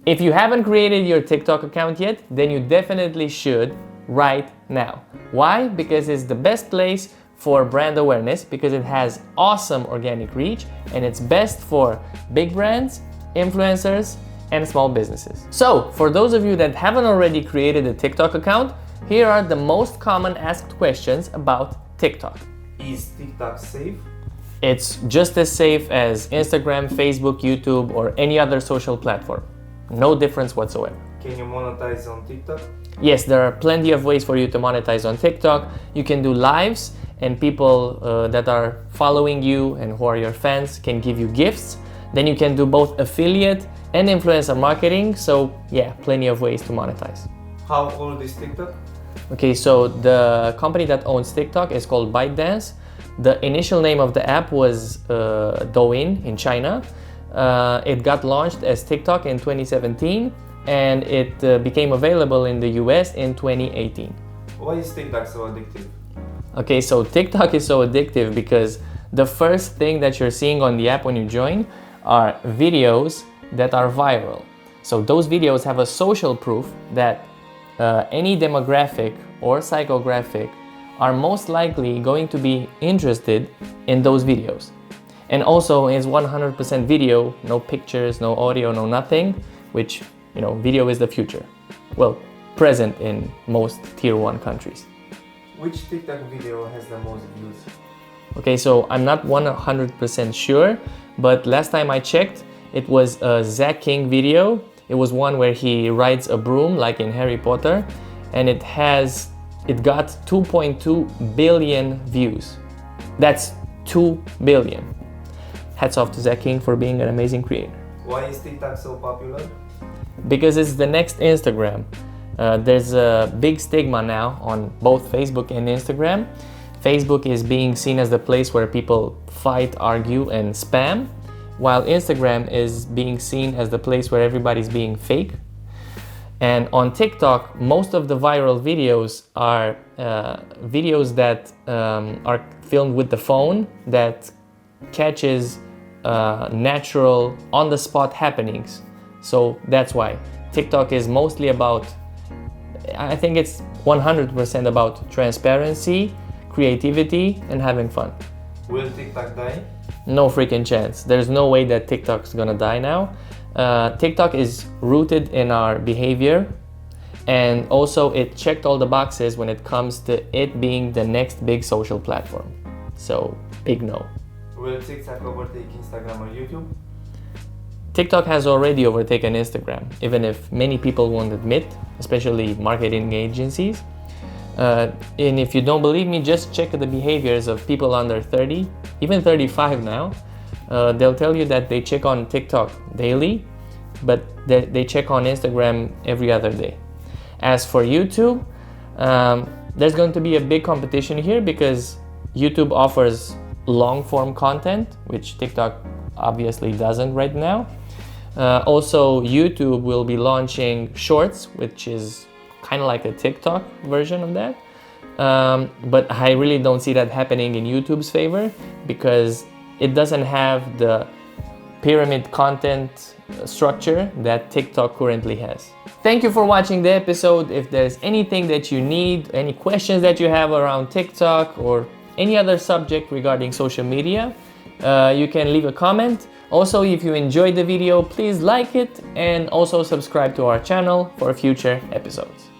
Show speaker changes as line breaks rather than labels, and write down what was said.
If you haven't created your TikTok account yet, then you definitely should right now. Why? Because it's the best place for brand awareness, because it has awesome organic reach, and it's best for big brands, influencers, and small businesses. So, for those of you that haven't already created a TikTok account, here are the most common asked questions about TikTok.
Is TikTok safe?
It's just as safe as Instagram, Facebook, YouTube, or any other social platform. No difference whatsoever.
Can you monetize on TikTok?
Yes, there are plenty of ways for you to monetize on TikTok. You can do lives, and people that are following you and who are your fans can give you gifts. Then you can do both affiliate and influencer marketing. So yeah, plenty of ways to monetize.
How old is TikTok?
Okay, so the company that owns TikTok is called ByteDance. The initial name of the app was Douyin in China. It got launched as TikTok in 2017, and it became available in the US in 2018.
Why is TikTok so addictive?
Okay, so TikTok is so addictive because the first thing that you're seeing on the app when you join are videos that are viral. So those videos have a social proof that any demographic or psychographic are most likely going to be interested in those videos. And also it's 100% video, no pictures, no audio, no nothing, which, you know, video is the future. Well, present in most tier 1 countries.
Which TikTok video has the most views?
Okay, so I'm not 100% sure, but last time I checked, it was a Zach King video. It was one where he rides a broom like in Harry Potter, and it got 2.2 billion views. That's 2 billion. Hats off to Zach King for being an amazing creator.
Why is TikTok so popular?
Because it's the next Instagram. There's a big stigma now on both Facebook and Instagram. Facebook is being seen as the place where people fight, argue, and spam, while Instagram is being seen as the place where everybody's being fake. And on TikTok, most of the viral videos are videos that are filmed with the phone that catches natural, on-the-spot happenings. So that's why TikTok is mostly about, I think it's 100% about transparency, creativity, and having fun.
Will TikTok die?
No freaking chance. There's no way that TikTok's gonna die now. TikTok is rooted in our behavior, and also it checked all the boxes when it comes to it being the next big social platform. So, big no.
Will TikTok overtake Instagram or YouTube?
TikTok has already overtaken Instagram, even if many people won't admit, especially marketing agencies. And if you don't believe me, just check the behaviors of people under 30, even 35 now. They'll tell you that they check on TikTok daily, but they check on Instagram every other day. As for YouTube, there's going to be a big competition here because YouTube offers long-form content, which TikTok obviously doesn't right now. Also, YouTube will be launching Shorts, which is kind of like a TikTok version of that. But I really don't see that happening in YouTube's favor because it doesn't have the pyramid content structure that TikTok currently has. Thank you for watching the episode. If there's anything that you need, any questions that you have around TikTok or any other subject regarding social media, you can leave a comment. Also, if you enjoyed the video, please like it and also subscribe to our channel for future episodes.